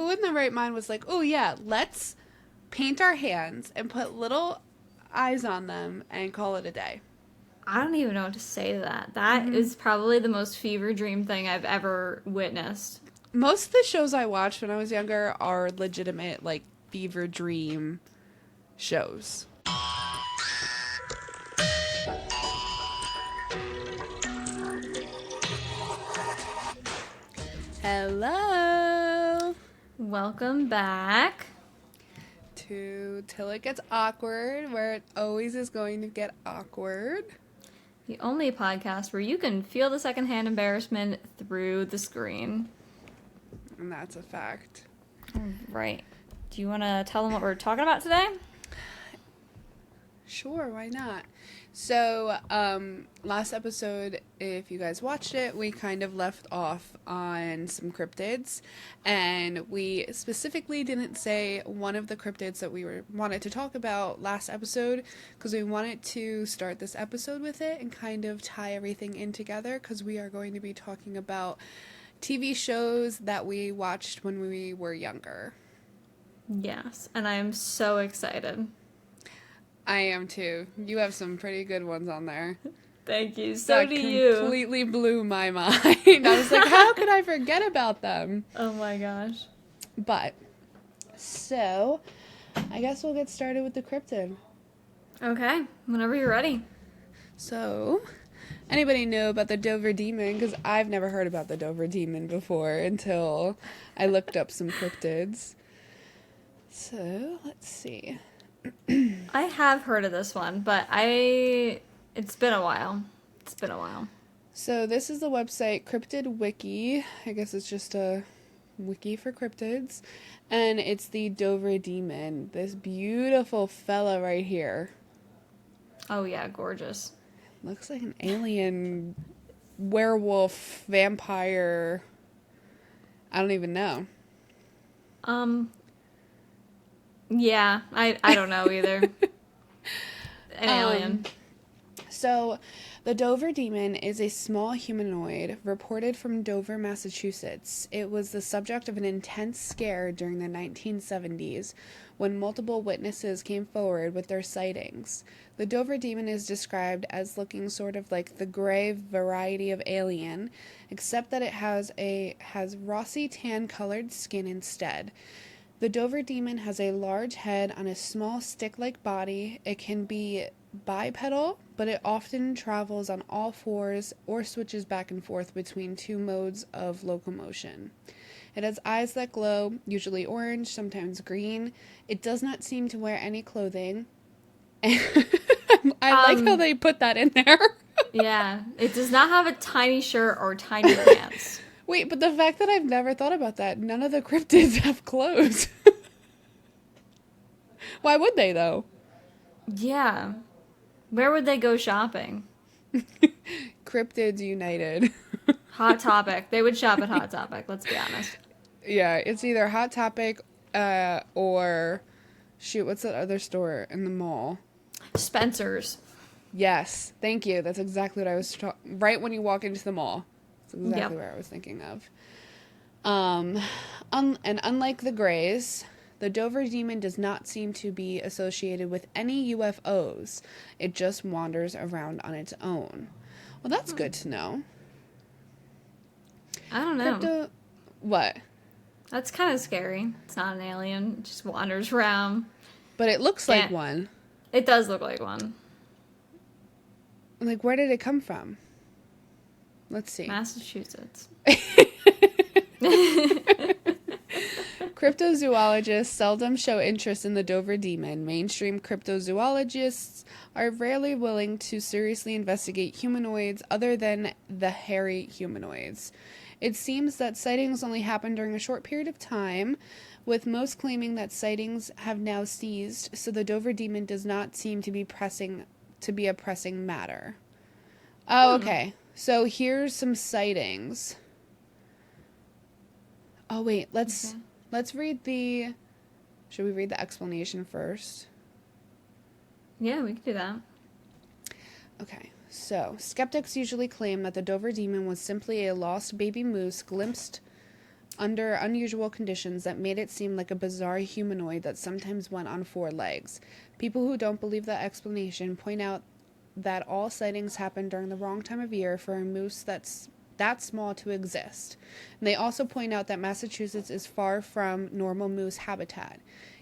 who in the right mind was like, oh yeah, let's paint our hands and put little eyes on them and call it a day? I don't even know what to say to that. That is probably the most fever dream thing I've ever witnessed. Most of the shows I watched when I was younger are legitimate, like, fever dream shows. Hello Welcome back to Till It Gets Awkward, where it always is going to get awkward. the only podcast where you can feel the secondhand embarrassment through the screen. And that's a fact. Right. Do you want to tell them what we're talking about today? Sure, why not? So, last episode, if you guys watched it, we kind of left off on some cryptids, and we specifically didn't say one of the cryptids that we wanted to talk about last episode, because we wanted to start this episode with it and kind of tie everything in together, because we are going to be talking about TV shows that we watched when we were younger. Yes, and I am so excited. I am too. You have some pretty good ones on there. Thank you. So do you. That completely blew my mind. I was like, how could I forget about them? Oh my gosh. But, so, I guess we'll get started with the cryptid. Okay, whenever you're ready. So, anybody know about the Dover Demon? Because I've never heard about the Dover Demon before until I looked up some cryptids. So, let's see. I have heard of this one, but it's been a while. So this is the website Cryptid Wiki. I guess it's just a wiki for cryptids. And it's the Dover Demon. This beautiful fella right here. Oh yeah, gorgeous. Looks like an alien werewolf vampire. I don't even know. Yeah, I don't know either. An alien. So, the Dover Demon is a small humanoid reported from Dover, Massachusetts. It was the subject of an intense scare during the 1970s when multiple witnesses came forward with their sightings. The Dover Demon is described as looking sort of like the gray variety of alien, except that it has rossy tan colored skin instead. The Dover Demon has a large head on a small stick-like body. It can be bipedal, but it often travels on all fours or switches back and forth between two modes of locomotion. It has eyes that glow, usually orange, sometimes green. It does not seem to wear any clothing. I like how they put that in there. Yeah, it does not have a tiny shirt or tiny pants. Wait, but the fact that I've never thought about that, none of the cryptids have clothes. Why would they, though? Yeah. Where would they go shopping? Cryptids United. Hot Topic. They would shop at Hot Topic, let's be honest. Yeah, it's either Hot Topic or, shoot, what's that other store in the mall? Spencer's. Yes, thank you. That's exactly what I was right when you walk into the mall. That's exactly what I was thinking of. And unlike the Greys, the Dover Demon does not seem to be associated with any UFOs. It just wanders around on its own. Well, that's good to know. I don't know. What? That's kind of scary. It's not an alien. It just wanders around. But it looks like one. It does look like one. Like, where did it come from? Let's see. Massachusetts. Cryptozoologists seldom show interest in the Dover Demon. Mainstream cryptozoologists are rarely willing to seriously investigate humanoids other than the hairy humanoids. It seems that sightings only happen during a short period of time, with most claiming that sightings have now ceased, so the Dover Demon does not seem to be a pressing matter. Oh, okay. So here's some sightings. Oh, wait, let's read should we read the explanation first? Yeah, we could do that. Okay, so skeptics usually claim that the Dover Demon was simply a lost baby moose glimpsed under unusual conditions that made it seem like a bizarre humanoid that sometimes went on 4 legs. People who don't believe that explanation point out that all sightings happen during the wrong time of year for a moose that's that small to exist. And they also point out that Massachusetts is far from normal moose habitat.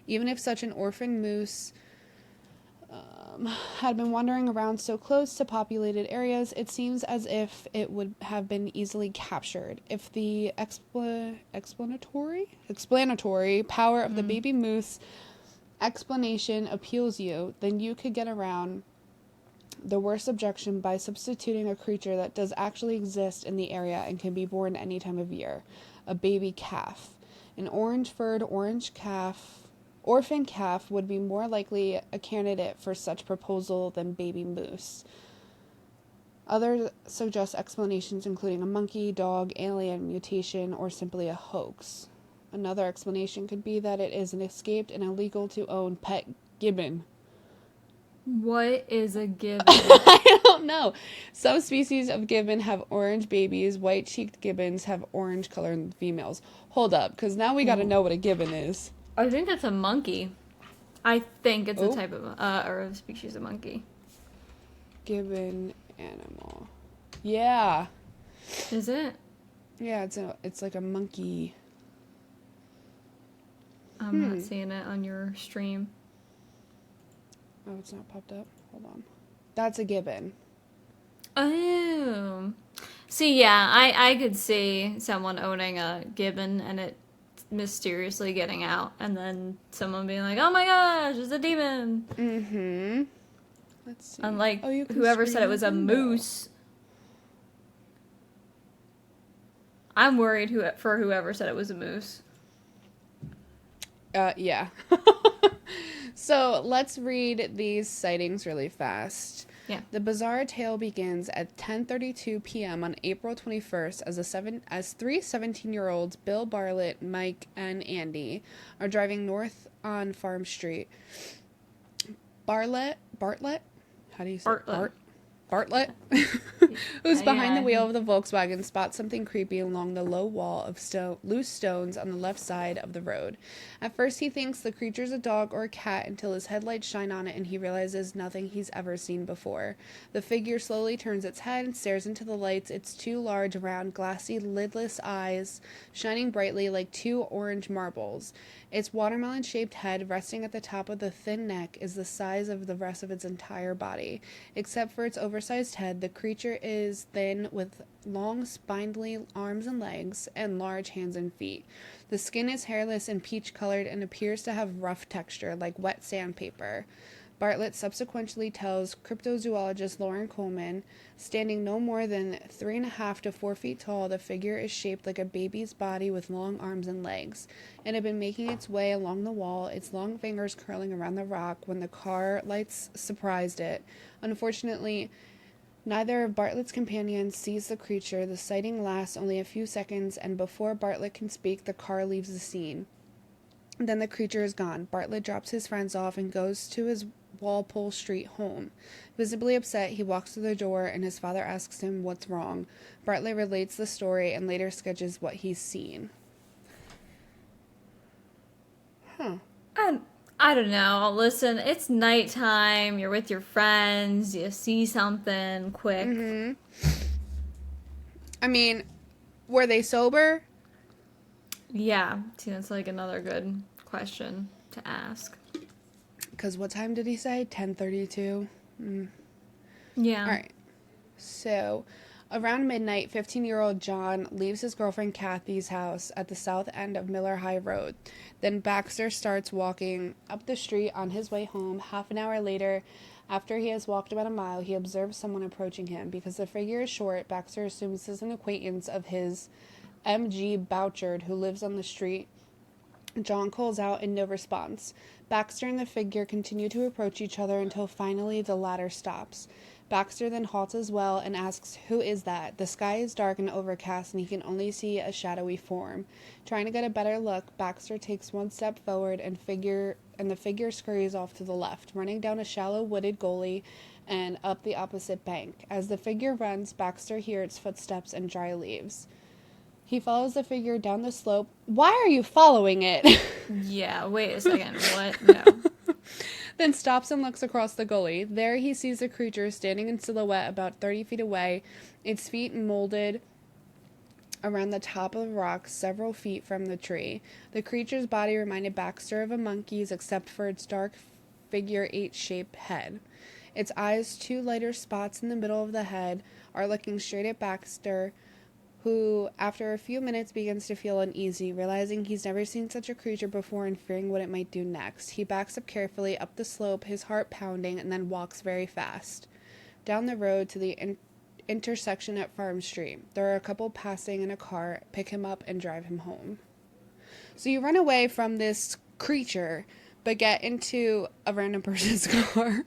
Even if such an orphan moose had been wandering around so close to populated areas, it seems as if it would have been easily captured. If the explanatory power of the baby moose explanation appeals you, then you could get around the worst objection by substituting a creature that does actually exist in the area and can be born any time of year: a baby calf. An orange-furred orphan calf would be more likely a candidate for such proposal than baby moose. Others suggest explanations including a monkey, dog, alien, mutation, or simply a hoax. Another explanation could be that it is an escaped and illegal to own pet gibbon. What is a gibbon? I don't know. Some species of gibbon have orange babies. White-cheeked gibbons have orange-colored females. Hold up, because now we got to know what a gibbon is. I think that's a monkey. I think it's a type of, or a species of monkey. Gibbon animal. Yeah. Is it? Yeah, it's like a monkey. I'm not seeing it on your stream. Oh, it's not popped up. Hold on. That's a gibbon. Oh. See, yeah, I could see someone owning a gibbon and it mysteriously getting out, and then someone being like, "Oh my gosh, it's a demon." Mm-hmm. Let's see. Unlike whoever said it was a moose. I'm worried for whoever said it was a moose. Yeah. So let's read these sightings really fast. Yeah. The bizarre tale begins at 10:32 p.m. on April 21st as three 17-year-olds, Bill Bartlett, Mike, and Andy, are driving north on Farm Street. Bartlett? How do you say it? Bartlett, who's behind the wheel of the Volkswagen, spots something creepy along the low wall of loose stones on the left side of the road. At first, he thinks the creature's a dog or a cat until his headlights shine on it and he realizes nothing he's ever seen before. The figure slowly turns its head and stares into the lights, its two large, round, glassy, lidless eyes shining brightly like two orange marbles. Its watermelon-shaped head, resting at the top of the thin neck, is the size of the rest of its entire body. Except for its oversized head, the creature is thin with long, spindly arms and legs, and large hands and feet. The skin is hairless and peach-colored and appears to have rough texture, like wet sandpaper. Bartlett subsequently tells cryptozoologist Lauren Coleman, standing no more than 3.5 to 4 feet tall, the figure is shaped like a baby's body with long arms and legs. It had been making its way along the wall, its long fingers curling around the rock, when the car lights surprised it. Unfortunately, neither of Bartlett's companions sees the creature. The sighting lasts only a few seconds, and before Bartlett can speak, the car leaves the scene. Then the creature is gone. Bartlett drops his friends off and goes to his Walpole Street home. Visibly upset, he walks to the door and his father asks him what's wrong. Bartlett relates the story and later sketches what he's seen. I don't know. Listen, it's nighttime. You're with your friends. You see something quick. Mm-hmm. I mean, were they sober? Yeah. See, that's like another good question to ask. Because what time did he say? 10:32? Yeah. All right. So, around midnight, 15-year-old John leaves his girlfriend Kathy's house at the south end of Miller High Road. Then Baxter starts walking up the street on his way home. Half an hour later, after he has walked about a mile, he observes someone approaching him. Because the figure is short, Baxter assumes this is an acquaintance of his, M.G. Bouchard, who lives on the street. John calls out in no response. Baxter and the figure continue to approach each other until finally the latter stops. Baxter then halts as well and asks, "Who is that?" The sky is dark and overcast and he can only see a shadowy form. Trying to get a better look, Baxter takes one step forward and the figure scurries off to the left, running down a shallow wooded gully and up the opposite bank. As the figure runs, Baxter hears its footsteps and dry leaves. He follows the figure down the slope. Why are you following it? Yeah, wait a second. What? No. Then stops and looks across the gully. There he sees the creature standing in silhouette about 30 feet away, its feet molded around the top of the rock several feet from the tree. The creature's body reminded Baxter of a monkey's except for its dark figure 8-shaped head. Its eyes, two lighter spots in the middle of the head, are looking straight at Baxter, who, after a few minutes, begins to feel uneasy, realizing he's never seen such a creature before and fearing what it might do next. He backs up carefully up the slope, his heart pounding, and then walks very fast down the road to the intersection at Farm Street. There are a couple passing in a car, pick him up, and drive him home. So you run away from this creature, but get into a random person's car.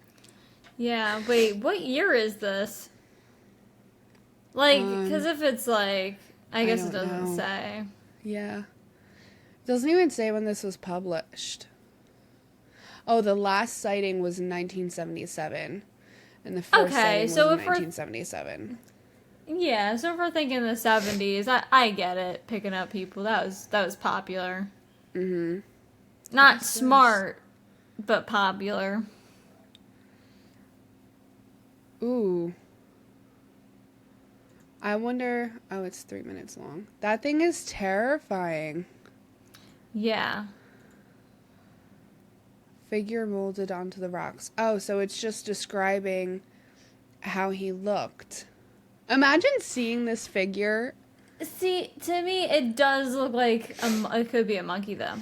Yeah, wait, what year is this? Like, because if it's like, I guess it don't doesn't know. say. Yeah. It doesn't even say when this was published. Oh, the last sighting was in 1977. And the first sighting was in 1977. Yeah, so if we're thinking the 70s, I get it. Picking up people, that was popular. Mm-hmm. Not smart, but popular. Ooh. I wonder... Oh, it's 3 minutes long. That thing is terrifying. Yeah. Figure molded onto the rocks. Oh, so it's just describing how he looked. Imagine seeing this figure. See, to me, it does look like it could be a monkey, though.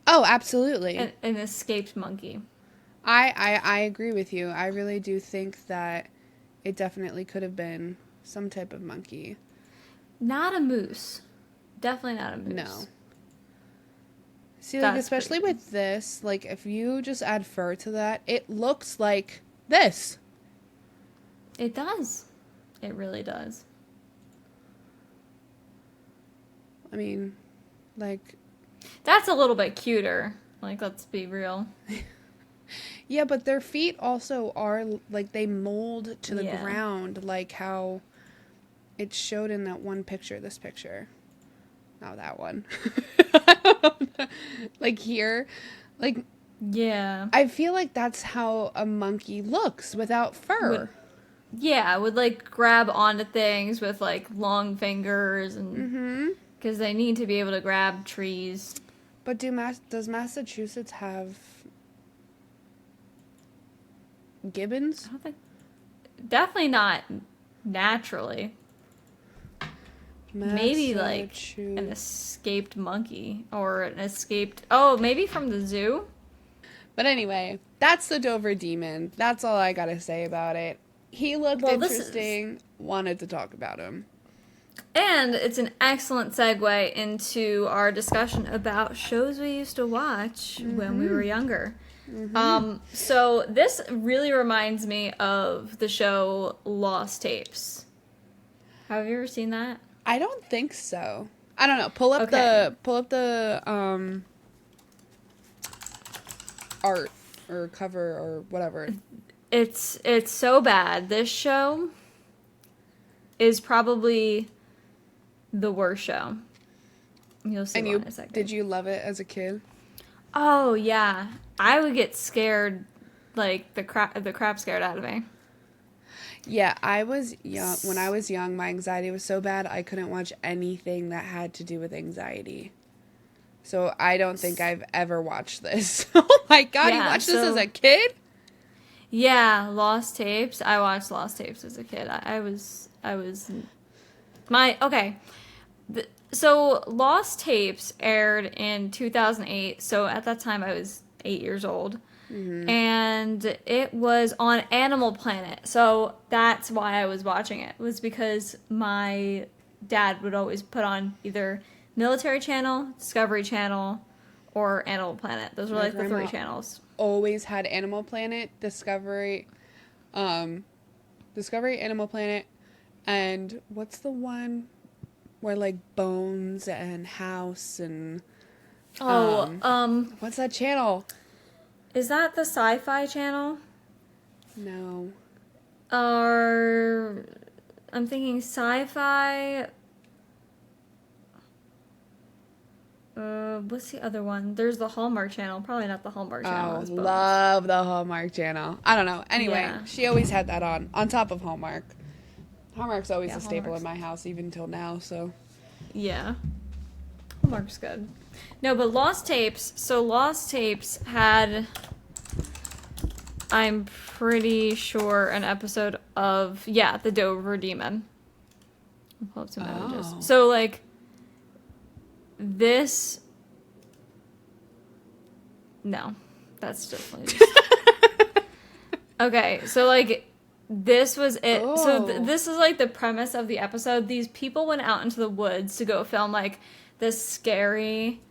Oh, absolutely. An escaped monkey. I agree with you. I really do think that it definitely could have been some type of monkey. Not a moose. Definitely not a moose. No. See, like, especially with this, like, if you just add fur to that, it looks like this. It does. It really does. I mean, like... That's a little bit cuter. Like, let's be real. Yeah, but their feet also are, like, they mold to the ground, like how it showed in that one picture, this picture. Not that one. Like here. Like, yeah. I feel like that's how a monkey looks without fur. Would like grab onto things with like long fingers and because they need to be able to grab trees. But does Massachusetts have gibbons? I don't think. Definitely not naturally. Maybe like an escaped monkey or an escaped. Oh, maybe from the zoo. But anyway, that's the Dover Demon. That's all I gotta say about it. He looked interesting. Wanted to talk about him. And it's an excellent segue into our discussion about shows we used to watch when we were younger. So this really reminds me of the show Lost Tapes. Have you ever seen that? I don't think so. I don't know. Pull up the art or cover or whatever. It's so bad. This show is probably the worst show. You'll see in a second. Did you love it as a kid? Oh yeah, I would get scared, like the crap scared out of me. Yeah, I was young. When I was young, my anxiety was so bad I couldn't watch anything that had to do with anxiety. So I don't think I've ever watched this. Oh my god, you watched this as a kid? Yeah, Lost Tapes. I watched Lost Tapes as a kid. So Lost Tapes aired in 2008. So at that time I was 8 years old. And it was on Animal Planet. So that's why I was watching it. Was because my dad would always put on either Military Channel, Discovery Channel, or Animal Planet. Those were like the three channels. Always had Animal Planet, Discovery, Animal Planet, and what's the one where like Bones and House and what's that channel? Is that the Sci-Fi Channel? No. Or I'm thinking Sci-Fi. What's the other one? There's the Hallmark Channel. Probably not the Hallmark Channel. Oh, It's both. love the Hallmark Channel. I don't know. Anyway, Yeah. she always had that on top of Hallmark. Hallmark's always Yeah, a staple Hallmark's. in my house, even till now, so. Yeah. Hallmark's good. No, but Lost Tapes. So Lost Tapes had, I'm pretty sure, an episode of, yeah, the Dover Demon. I'll pull up some images. Oh. So, like, this. No. That's definitely just. Okay, so, like, this was it. So, Oh. this is, like, the premise of the episode. These people went out into the woods to go film, like, this scary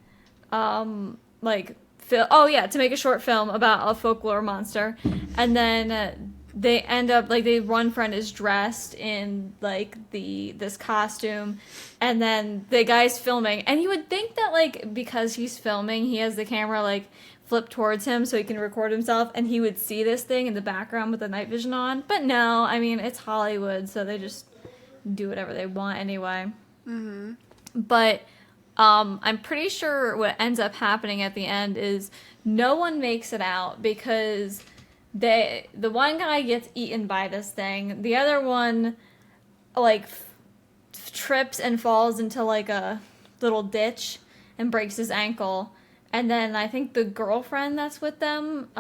like to make a short film about a folklore monster, and then they end up like one friend is dressed in like this costume, and then the guy's filming, and you would think that like because he's filming he has the camera like flipped towards him so he can record himself and he would see this thing in the background with the night vision on, but no, I mean it's Hollywood, so they just do whatever they want anyway. But I'm pretty sure what ends up happening at the end is no one makes it out because the one guy gets eaten by this thing. The other one like trips and falls into like a little ditch and breaks his ankle. And then I think the girlfriend that's with them,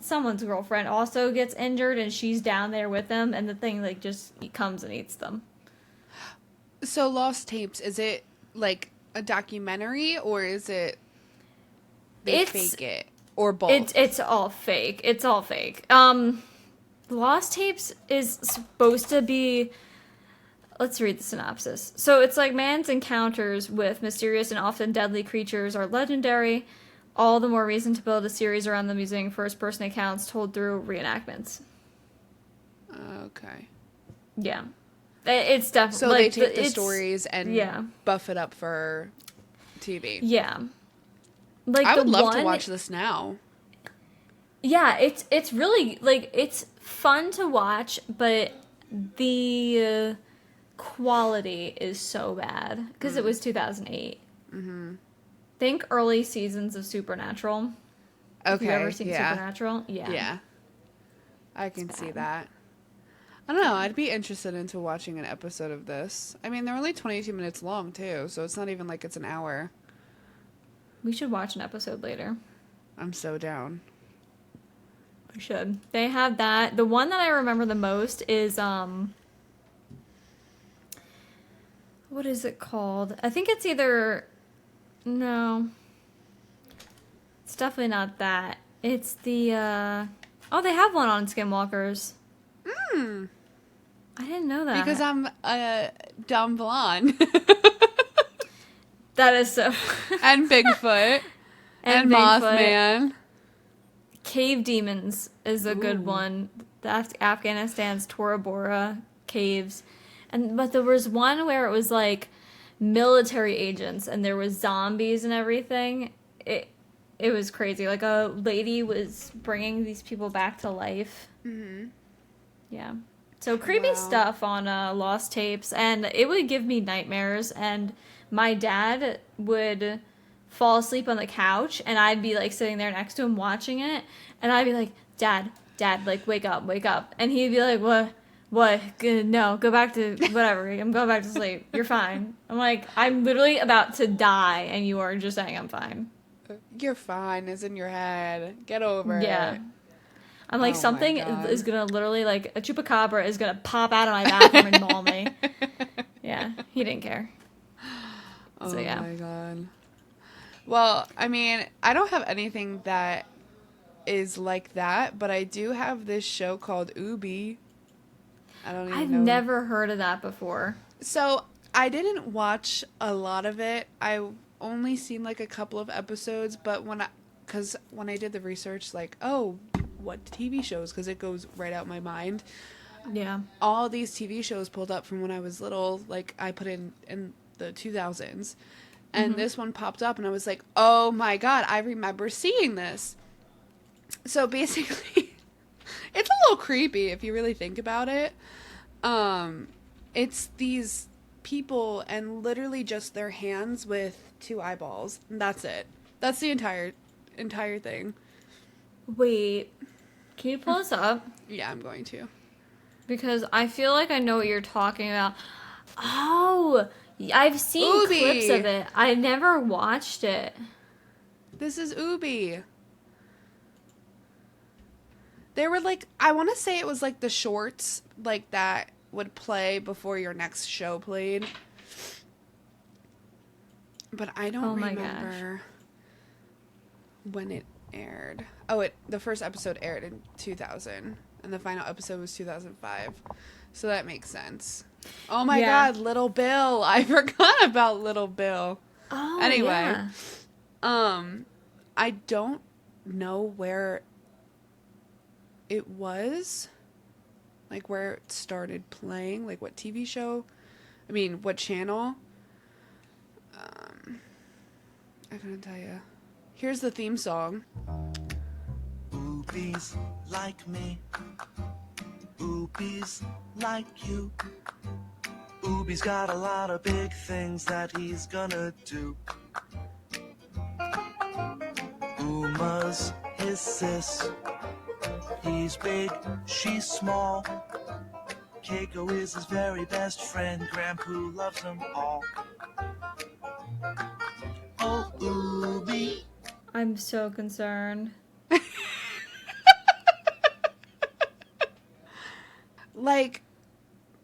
someone's girlfriend also gets injured and she's down there with them, and the thing like just comes and eats them. So Lost Tapes, is it like a documentary or is it they fake it? Or both? It's all fake. It's all fake. Lost Tapes is supposed to be. Let's read the synopsis. So it's like man's encounters with mysterious and often deadly creatures are legendary. All the more reason to build a series around them using first-person accounts told through reenactments. Okay. Yeah, it's definitely. So like, they take the stories and yeah. buff it up for TV. Yeah. Like I would love one, to watch this now. Yeah, it's really like it's fun to watch, but the quality is so bad because it was 2008. Mm-hmm. Think early seasons of Supernatural. Okay. Have you ever seen Supernatural? Yeah. Yeah. I can see that. I don't know. I'd be interested into watching an episode of this. I mean, they're only 22 minutes long, too, so it's not even like it's an hour. We should watch an episode later. I'm so down. We should. They have that. The one that I remember the most is, what is it called? I think it's either, no. It's definitely not that. It's the, oh, they have one on Skinwalkers. I didn't know that. Because I'm a dumb blonde. That is so. And Bigfoot. and Mothman. Cave Demons is a good one. That's Afghanistan's Tora Bora caves. But there was one where it was like military agents and there was zombies and everything. It was crazy. Like a lady was bringing these people back to life. Mm-hmm. Yeah. So creepy stuff on Lost Tapes, and it would give me nightmares, and my dad would fall asleep on the couch, and I'd be like sitting there next to him watching it, and I'd be like, Dad, like wake up. And he'd be like, what, no, go back to whatever, I'm going back to sleep, you're fine. I'm like, I'm literally about to die, and you are just saying I'm fine. You're fine, it's in your head, get over it. Yeah. I'm like, something is gonna literally, like, a chupacabra is gonna pop out of my bathroom and maul me. Yeah, he didn't care. So, yeah. Oh my god. Well, I mean, I don't have anything that is like that, but I do have this show called Ubi. I don't even know. I've never heard of that before. So, I didn't watch a lot of it. I only seen like a couple of episodes, but when I did the research, like, oh, what TV shows, because it goes right out my mind. Yeah. All these TV shows pulled up from when I was little, like I put in the 2000s, and this one popped up, and I was like, oh my god, I remember seeing this. So basically, it's a little creepy if you really think about it. It's these people and literally just their hands with 2 eyeballs. And that's it. That's the entire thing. Wait, can you pull this up? Yeah, I'm going to. Because I feel like I know what you're talking about. Oh, I've seen clips of it. I never watched it. This is Ubi. They were like, I want to say it was like the shorts like that would play before your next show played. But I don't remember when it aired. Oh, the first episode aired in 2000 and the final episode was 2005. So that makes sense. Oh my god, Little Bill. I forgot about Little Bill. Oh, anyway, yeah. I don't know where it was, like where it started playing, like what TV show, what channel. I couldn't tell you. Here's the theme song. Oobies like me, oobies like you. Oobies got a lot of big things that he's gonna do. Uma's his sis. He's big, she's small. Keiko is his very best friend. Grandpoo loves them all. Oh, Ooby. I'm so concerned. Like,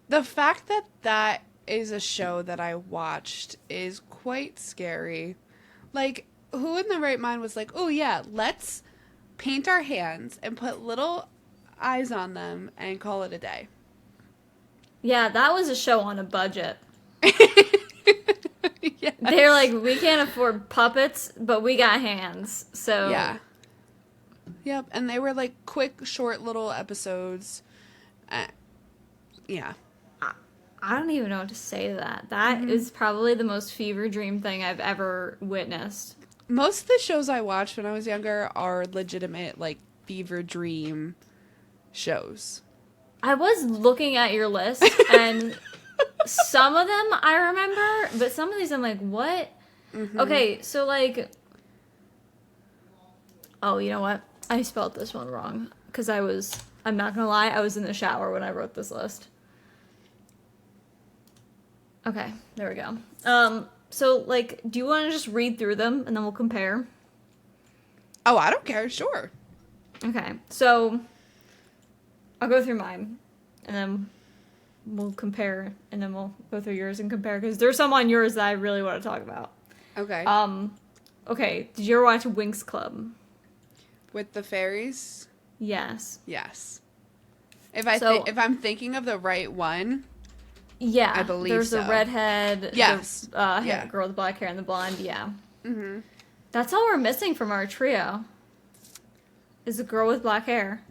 the fact that is a show that I watched is quite scary. Like, who in the right mind was like, oh yeah, let's paint our hands and put little eyes on them and call it a day. Yeah, that was a show on a budget. Yes. They're like, we can't afford puppets, but we got hands. So yeah. Yep, and they were like quick, short little episodes. Yeah. I don't even know what to say to that. That is probably the most fever dream thing I've ever witnessed. Most of the shows I watched when I was younger are legitimate, like, fever dream shows. I was looking at your list, and some of them I remember, but some of these I'm like, what? Mm-hmm. Okay, so, like... Oh, you know what? I spelled this one wrong. Because I'm not gonna lie, I was in the shower when I wrote this list. Okay, there we go. So, like, do you want to just read through them, and then we'll compare? Oh, I don't care. Sure. Okay, so I'll go through mine, and then we'll compare, and then we'll go through yours and compare, because there's some on yours that I really want to talk about. Okay. Okay, did you ever watch Winx Club? With the fairies? Yes. Yes. If I'm thinking of the right one, yeah, I believe there's so. the redhead, yes, the girl with black hair and the blonde, yeah. Mm-hmm. That's all we're missing from our trio. Is a girl with black hair.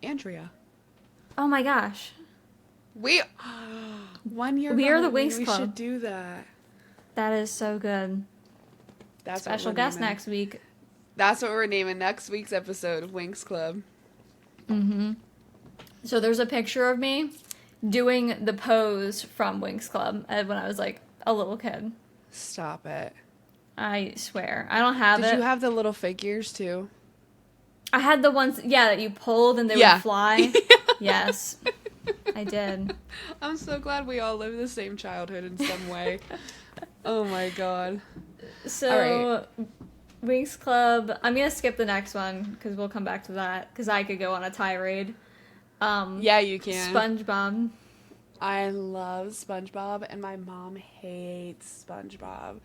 Andrea. Oh my gosh. We 1 year. We are the Winx Club. We should do that. That is so good. That's special guest next week. That's what we're naming next week's episode, Winx Club. Mm-hmm. So there's a picture of me doing the pose from Winx Club when I was like a little kid. Stop it. I swear. I don't have it. Did you have the little figures too? I had the ones, that you pulled and they would fly. Yes. I did. I'm so glad we all live the same childhood in some way. Oh my god. So, right. Winx Club, I'm going to skip the next one because we'll come back to that because I could go on a tirade. Yeah, you can. SpongeBob. I love SpongeBob and my mom hates SpongeBob.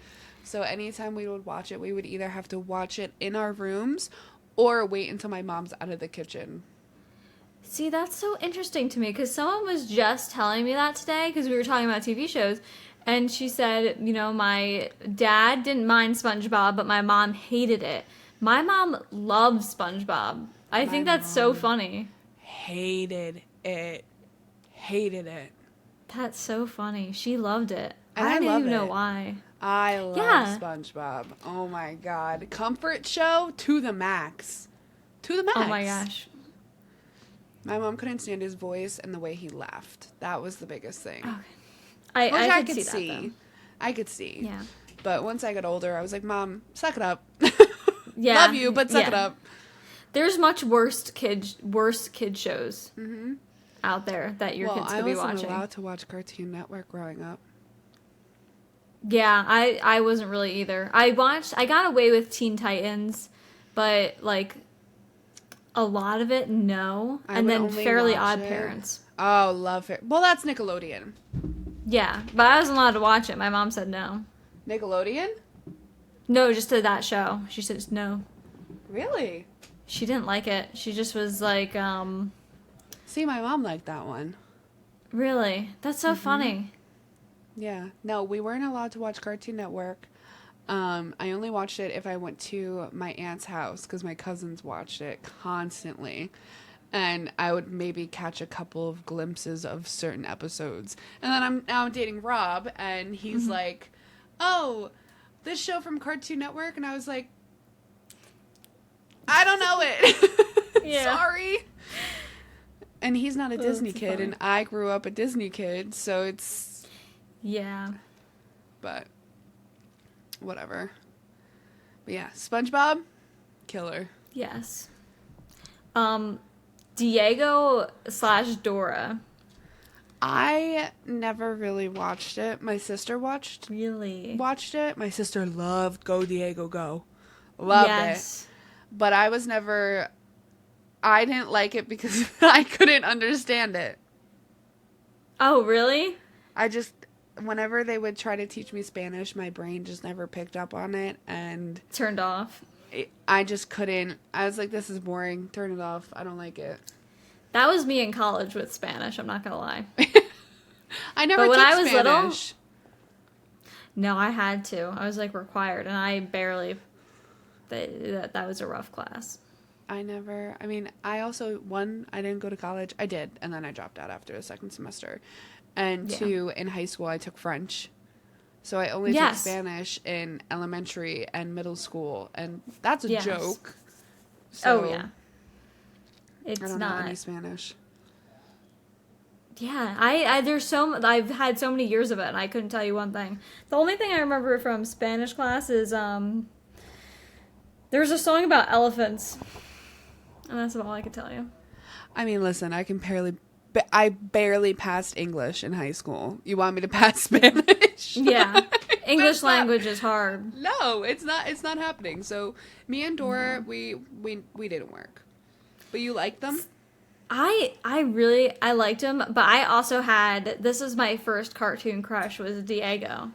So anytime we would watch it, we would either have to watch it in our rooms or wait until my mom's out of the kitchen. See, that's so interesting to me because someone was just telling me that today because we were talking about TV shows. And she said, my dad didn't mind SpongeBob, but my mom hated it. My mom loves SpongeBob. I think that's so funny. Hated it. That's so funny. She loved it. And I didn't even know why. I love SpongeBob. Oh my god. Comfort show to the max. To the max. Oh my gosh. My mom couldn't stand his voice and the way he laughed. That was the biggest thing. Okay. I could see. I could see. Yeah. But once I got older, I was like, Mom, suck it up. Yeah. Love you, but suck it up. There's much worse kid shows out there that your kids could be watching. I wasn't allowed to watch Cartoon Network growing up. Yeah, I wasn't really either. I got away with Teen Titans, but like a lot of it, no. And then Fairly Odd Parents. Oh, love it. Well, that's Nickelodeon. Yeah, but I wasn't allowed to watch it. My mom said no. Nickelodeon? No, just to that show. She said no. Really? She didn't like it. She just was like, See, my mom liked that one. Really? That's so funny. Yeah. No, we weren't allowed to watch Cartoon Network. I only watched it if I went to my aunt's house because my cousins watched it constantly. And I would maybe catch a couple of glimpses of certain episodes. And then I'm dating Rob, and he's like, oh, this show from Cartoon Network? And I was like, I don't know it. Yeah. Sorry. And he's not a Disney that's kid, funny. and I grew up a Disney kid, so it's... Yeah. But, whatever. But yeah, SpongeBob, killer. Yes. Diego/Dora. I never really watched it. My sister watched it. My sister loved Go Diego Go. Loved it. But I was never... I didn't like it because I couldn't understand it. Oh, really? I just... Whenever they would try to teach me Spanish, my brain just never picked up on it, and... Turned off. I just couldn't. I was like, this is boring. Turn it off. I don't like it. That was me in college with Spanish, I'm not gonna lie. I never But when took I was Spanish. No, I had to. I was like required, and I barely... That was a rough class. I mean, I didn't go to college. I did, and then I dropped out after the second semester. And 2, in high school, I took French. So I only took Spanish in elementary and middle school, and that's a joke. So oh, yeah. It's I don't not know any Spanish. Yeah, I've had so many years of it, and I couldn't tell you one thing. The only thing I remember from Spanish class is, there was a song about elephants. And that's all I could tell you. I mean, listen, I barely passed English in high school. You want me to pass Spanish? Yeah. English language is hard. No, it's not happening. So me and Dora, we didn't work. But you liked them? I liked him, but I also this was my first cartoon crush, was Diego.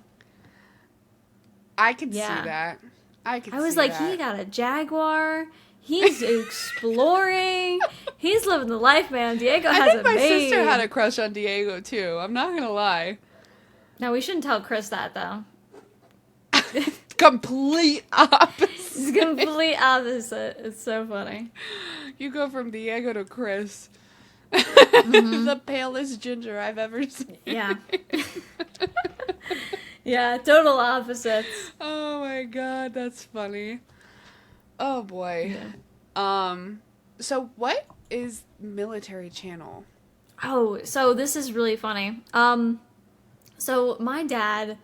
I could see that. I was like, he got a Jaguar. He's exploring. He's living the life, man. Diego has a maid. I think my sister had a crush on Diego, too. I'm not going to lie. No, we shouldn't tell Chris that, though. Complete opposite. It's complete opposite. It's so funny. You go from Diego to Chris. The palest ginger I've ever seen. Yeah. Yeah, total opposites. Oh my god, that's funny. Oh boy. Yeah. So what is Military Channel? Oh, so this is really funny. So my dad,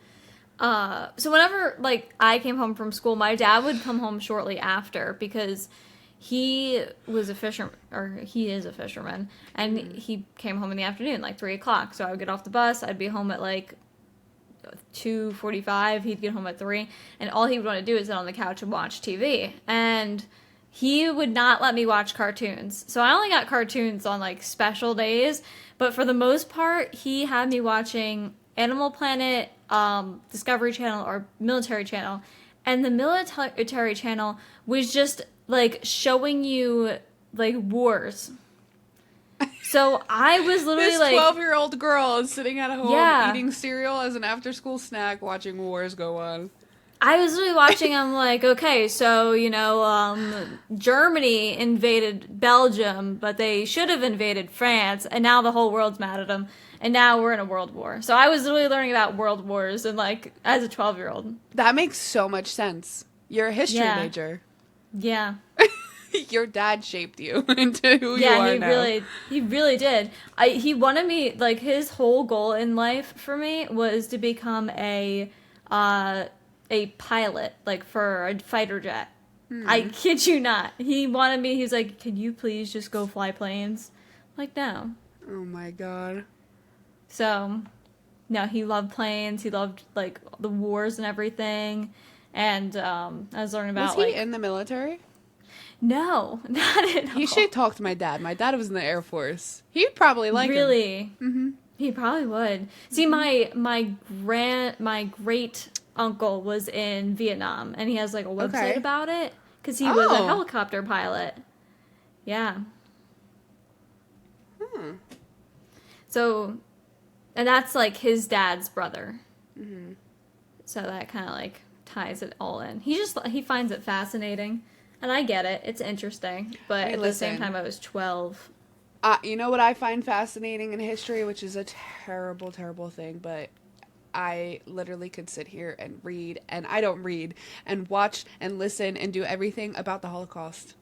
so whenever, like, I came home from school, my dad would come home shortly after because he was a fisherman, or he is a fisherman, and he came home in the afternoon, like 3 o'clock. So I would get off the bus, I'd be home at like 2:45, he'd get home at 3, and all he would want to do is sit on the couch and watch TV. And he would not let me watch cartoons. So I only got cartoons on like special days, but for the most part, he had me watching Animal Planet, Discovery Channel, or Military Channel. And the Military Channel was just like showing you like wars. So I was literally this like... 12-year-old girl is sitting at home eating cereal as an after-school snack, watching wars go on. I was really watching, I'm like, okay, so, Germany invaded Belgium, but they should have invaded France, and now the whole world's mad at them, and now we're in a world war. So I was literally learning about world wars, and, like, as a 12-year-old. That makes so much sense. You're a history major. Yeah. Your dad shaped you into who you are now. Yeah, he really did. He wanted me, like, his whole goal in life for me was to become a a pilot, like for a fighter jet. I kid you not. He wanted me, he was like, can you please just go fly planes? I'm like, no. Oh my god. So, no, he loved planes. He loved, like, the wars and everything. And I was learning about, Was he like... in the military? No, not at all. He should talk to my dad. My dad was in the Air Force. He'd probably like him. Really? Mm-hmm. He probably would. See, my great uncle was in Vietnam, and he has, like, a website about it, because he was a helicopter pilot. Yeah. So, and that's, like, his dad's brother. Mm-hmm. So that kind of, like, ties it all in. He finds it fascinating. And I get it. It's interesting. But Hey, at the same time, I was 12. You know what I find fascinating in history, which is a terrible, terrible thing, but I literally could sit here and read, and I don't read, and watch and listen and do everything about the Holocaust.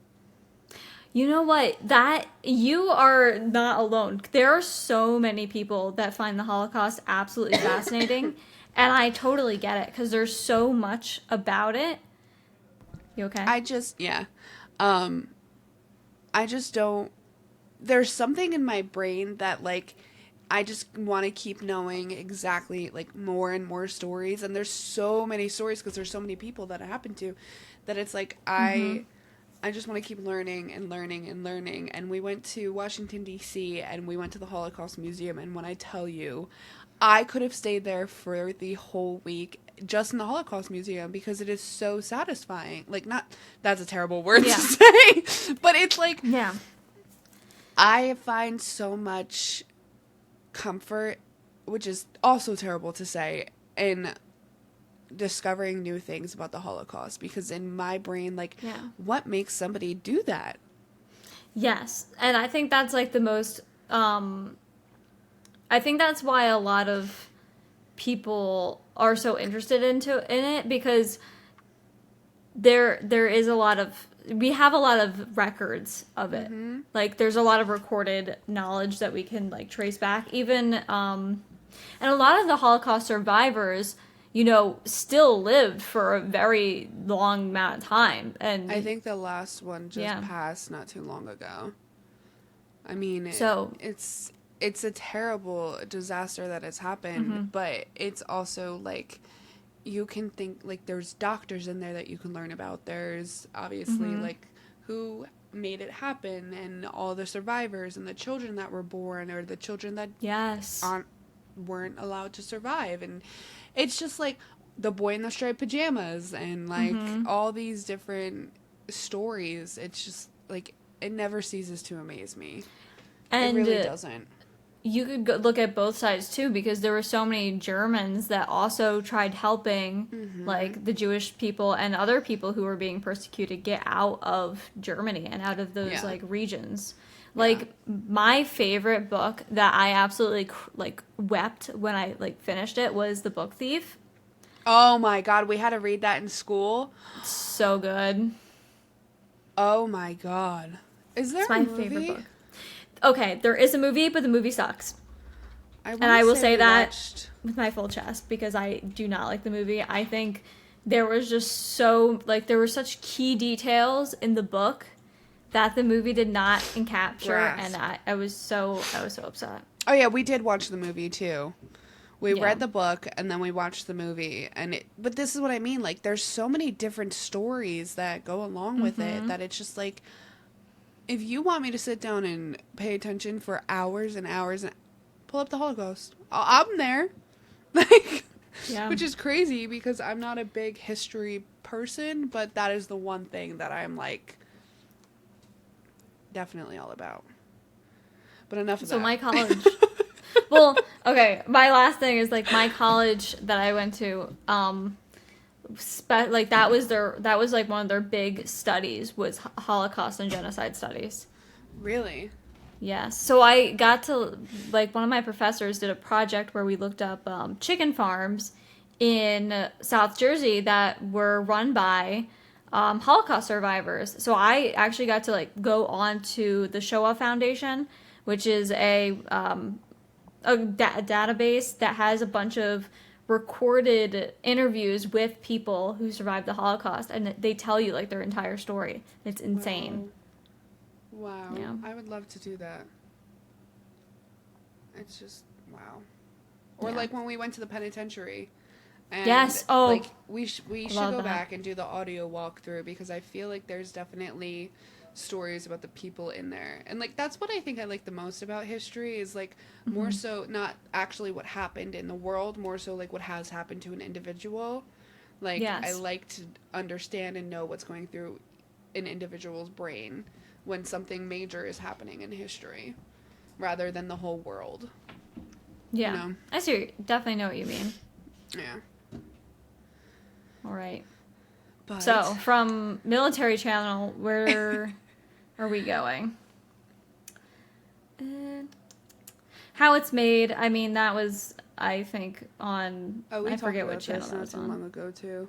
You know what? That you are not alone. There are so many people that find the Holocaust absolutely fascinating, and I totally get it because there's so much about it. You okay? I just don't. There's something in my brain that, like, I just want to keep knowing exactly, like, more and more stories. And there's so many stories because there's so many people that it happened to that it's like, I just want to keep learning and learning and learning. And we went to Washington, D.C., and we went to the Holocaust Museum. And when I tell you, I could have stayed there for the whole week just in the Holocaust Museum because it is so satisfying. Like, not, that's a terrible word to say, but it's like, yeah. I find so much comfort, which is also terrible to say, in discovering new things about the Holocaust, because in my brain, like, what makes somebody do that? Yes, and I think that's, like, the most, I think that's why a lot of people are so interested in it, because there is a lot of, we have a lot of records of it. Mm-hmm. Like, there's a lot of recorded knowledge that we can, like, trace back. Even, and a lot of the Holocaust survivors, you know, still lived for a very long amount of time. And I think the last one just passed not too long ago. I mean, it's a terrible disaster that has happened, but it's also, like, you can think, like, there's doctors in there that you can learn about. There's obviously, like, who made it happen, and all the survivors, and the children that were born, or the children that weren't allowed to survive. And it's just, like, the boy in the striped pajamas, and, like, all these different stories. It's just, like, it never ceases to amaze me. And it really doesn't. You could look at both sides, too, because there were so many Germans that also tried helping, like, the Jewish people and other people who were being persecuted get out of Germany and out of those, like, regions. Like, my favorite book that I absolutely, like, wept when I, like, finished it was The Book Thief. Oh, my God. We had to read that in school. So good. Oh, my God. Is there a movie? It's my favorite book. Okay, there is a movie, but the movie sucks. And I will say that with my full chest, because I do not like the movie. I think there was just there were such key details in the book that the movie did not capture, and I was so upset. Oh yeah, we did watch the movie too. We read the book and then we watched the movie, but this is what I mean, like, there's so many different stories that go along with it that it's just like, if you want me to sit down and pay attention for hours and hours, and pull up the Holocaust. I'm there. Like, which is crazy because I'm not a big history person, but that is the one thing that I'm, like, definitely all about. But enough of that. So my college. Well, okay, my last thing is, like, my college that I went to, like, that was like one of their big studies was Holocaust and genocide studies. Really? Yes. So I got to, like, one of my professors did a project where we looked up chicken farms in South Jersey that were run by Holocaust survivors. So I actually got to, like, go on to the Shoah Foundation, which is a database that has a bunch of recorded interviews with people who survived the Holocaust, and they tell you like their entire story. It's insane. Wow. Yeah. I would love to do that. It's just wow. Or Yeah. like when we went to the penitentiary. And Yes. Oh, like we should love go that. back and do the audio walkthrough because I feel like there's definitely stories about the people in there. And like that's what I think I like the most about history is like more so not actually what happened in the world, more so like what has happened to an individual. Like Yes. I like to understand and know what's going through an individual's brain when something major is happening in history rather than the whole world. Yeah. You know? I see. Definitely know what you mean. Yeah. All right. But So, from Military Channel, where are we going? How It's Made. I mean, that was, I think, on... we I forget talked what about channel this that not was too on. long ago too.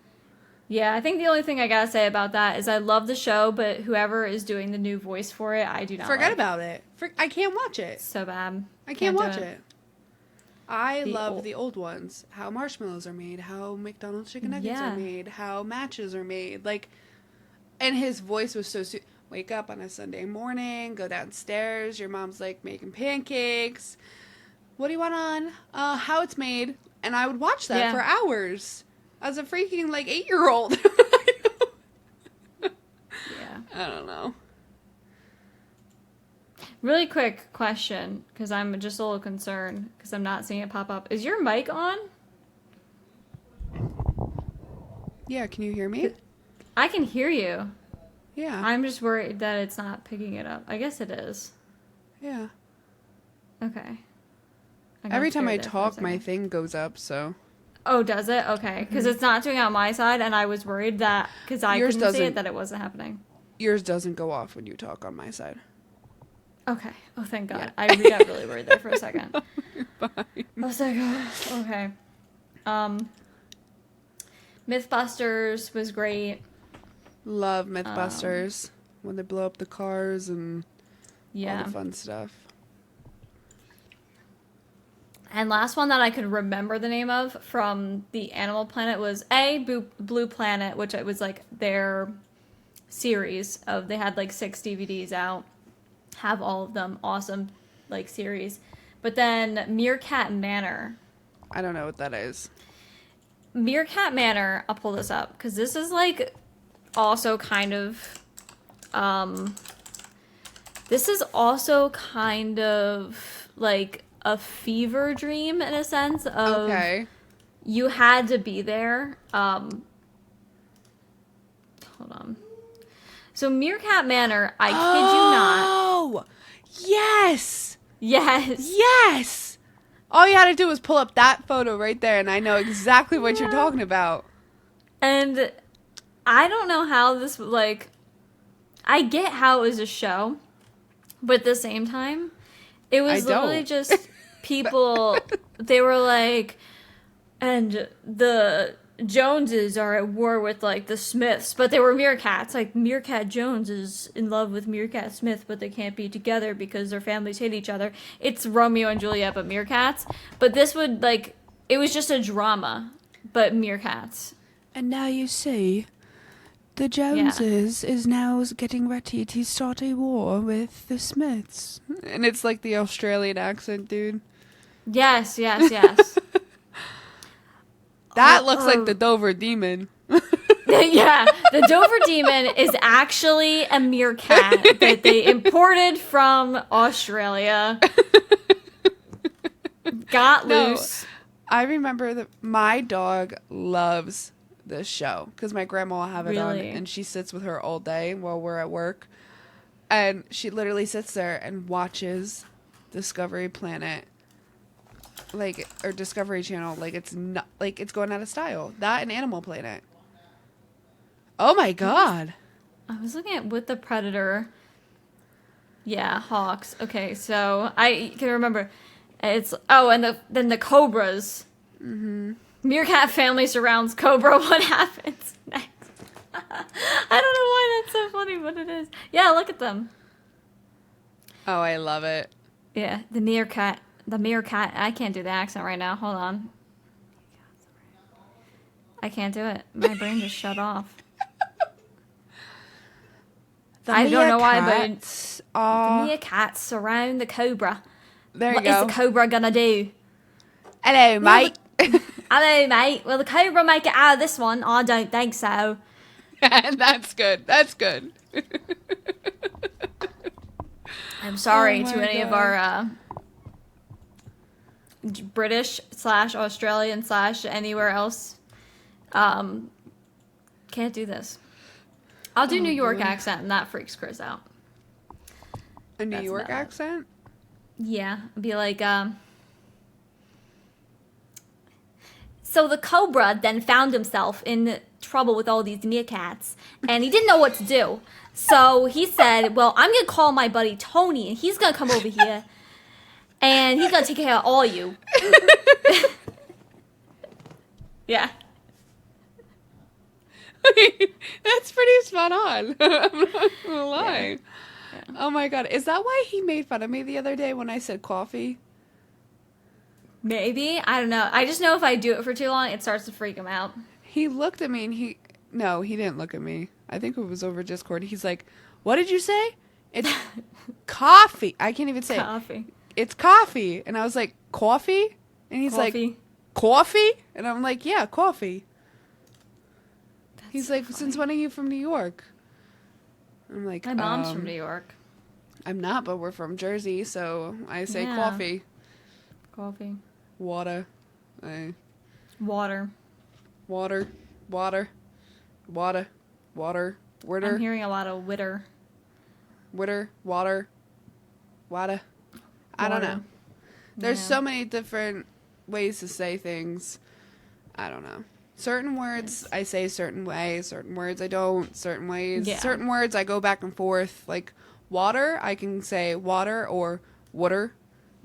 Yeah, I think the only thing I gotta say about that is I love the show, but whoever is doing the new voice for it, I do not Forget like. about it. I can't watch it. So bad. I can't do watch it. I The love old- the old ones. How marshmallows are made, how McDonald's chicken nuggets Yeah. are made, how matches are made. Like, and his voice was so wake up on a Sunday morning, go downstairs, your mom's like making pancakes. What do you want on? How It's Made. And I would watch that Yeah. for hours as a freaking like 8-year-old. Yeah. I don't know. Really quick question, because I'm just a little concerned, because I'm not seeing it pop up. Is your mic on? Yeah, can you hear me? I can hear you. Yeah. I'm just worried that it's not picking it up. I guess it is. Yeah. Okay. Every time I talk, my thing goes up, so. Oh, does it? Okay. Because it's not doing it on my side, and I was worried that, because I Yours couldn't see doesn't. it, that it wasn't happening. Yours doesn't go off when you talk on my side. Okay. Oh, thank God. Yeah. I got really worried there for a second. Fine. I was like, oh, okay. Mythbusters was great. Love Mythbusters. When they blow up the cars and Yeah. all the fun stuff. And last one that I could remember the name of from the Animal Planet was Blue Planet, which it was like their series of, they had like 6 DVDs out. Have all of them. Awesome, like, series. But then Meerkat Manor. I don't know what that is. Meerkat Manor, I'll pull this up, because this is like also kind of, this is also kind of like a fever dream in a sense of Okay. you had to be there. Hold on. So Meerkat Manor, I kid you not. Oh! Yes! Yes. Yes! All you had to do was pull up that photo right there, and I know exactly what you're talking about. And I don't know how this, like, I get how it was a show, but at the same time, it was literally just people, they were like, and the Joneses are at war with, like, the Smiths, but they were meerkats. Like, Meerkat Jones is in love with Meerkat Smith, but they can't be together because their families hate each other. It's Romeo and Juliet, but meerkats. But this would, like, it was just a drama, but meerkats. And now you see, the Joneses is now getting ready to start a war with the Smiths. And it's like the Australian accent, dude. Yes, yes, yes. That looks like the Dover Demon. Yeah, the Dover Demon is actually a meerkat that they imported from Australia. Got loose. I remember that my dog loves this show because my grandma will have it on, Really? and she sits with her all day while we're at work, and she literally sits there and watches Discovery Planet, like, or Discovery Channel, like it's not like it's going out of style. That and Animal Planet. Oh my God. I was looking at With the Predator. Yeah, hawks. Okay, so I can remember. It's and then the cobras. Mm-hmm. Meerkat family surrounds cobra. What happens next? I don't know why that's so funny, but it is. Yeah, look at them. Oh, I love it. Yeah, the meerkat. The meerkat. I can't do the accent right now. Hold on. I can't do it. My brain just shut off. The I don't know why, meerkats but the are... meerkats surround the cobra. There you What go. is the cobra gonna do? Hello, mate. Hello, mate. Will the cobra make it out of this one? I don't think so. That's good. That's good. I'm sorry Oh my to any of God. our British / Australian / anywhere else. Can't do this. I'll do New York boy. accent, and that freaks Chris out. A New That's York about it. accent? Yeah, I'd be like, so the cobra then found himself in trouble with all these meerkats, and he didn't know what to do. So he said, well, I'm going to call my buddy Tony, and he's going to come over here, and he's going to take care of all you. Yeah. That's pretty spot on. I'm not gonna lie. Yeah. Oh my God. Is that why he made fun of me the other day when I said coffee? Maybe. I don't know. I just know if I do it for too long, it starts to freak him out. He looked at me and no, he didn't look at me. I think it was over Discord. He's like, what did you say? It's coffee. I can't even say it. Coffee. It's coffee. And I was like, coffee? And he's like, Coffee. coffee? And I'm like, yeah, coffee. That's He's so like, funny. since when are you from New York? I'm like, My mom's from New York. I'm not, but we're from Jersey, so I say Yeah. coffee. Coffee. Water. Water. Water. Water. Water. Water. Witter. I'm hearing a lot of witter. Witter. Water. Water. I don't Water. know. There's Yeah. so many different ways to say things. I don't know. Certain words I say certain ways, certain words I don't, certain ways. Yeah. Certain words I go back and forth. Like water, I can say water or water.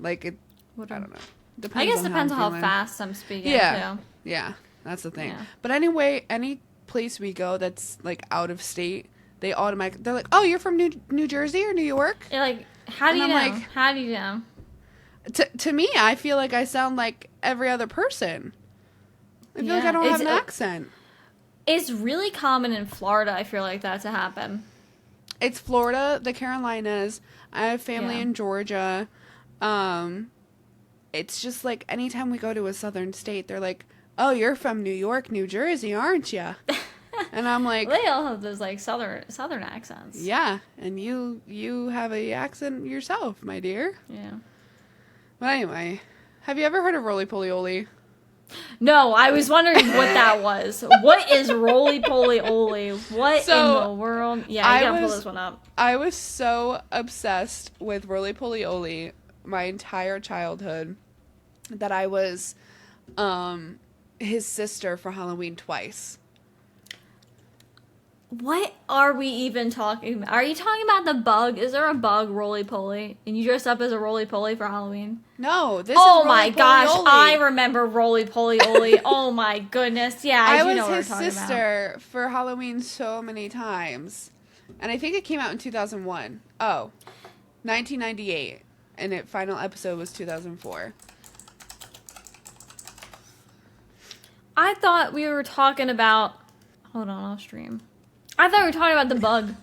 Like it, Water. I don't know. I guess on depends on I'm how feeling. fast I'm speaking, Yeah. too. Yeah, that's the thing. Yeah. But anyway, any place we go that's like out of state, they're like, "Oh, you're from New Jersey or New York?" You're like, how do And you I'm know? like- How do you know? To me, I feel like I sound like every other person. I feel like Yeah. I don't have It's- an accent. It's really common in Florida, I feel like, that to happen. It's Florida, the Carolinas. I have family Yeah. in Georgia. It's just like anytime we go to a southern state, they're like, "Oh, you're from New York, New Jersey, aren't you?" And I'm like, They all have those, like, southern accents. "Yeah, and you have a accent yourself, my dear." Yeah. But anyway, have you ever heard of roly poly oly? No, I was wondering what that was. What is roly poly oly? What So, in the world? Yeah, I you gotta pull was- this one up. I was so obsessed with roly poly oly my entire childhood that I was his sister for Halloween twice. What are we even talking about? Are you talking about the bug? Is there a bug roly poly? And you dressed up as a roly poly for Halloween? No, this Oh is my roly gosh, poly I oly. remember roly poly oly. Oh my goodness. Yeah, I do was know what we're his talking about. sister for Halloween so many times. And I think it came out in 2001. Oh, 1998. And its final episode was 2004. I thought we were talking about. Hold on, I'll stream. I thought we were talking about the bug.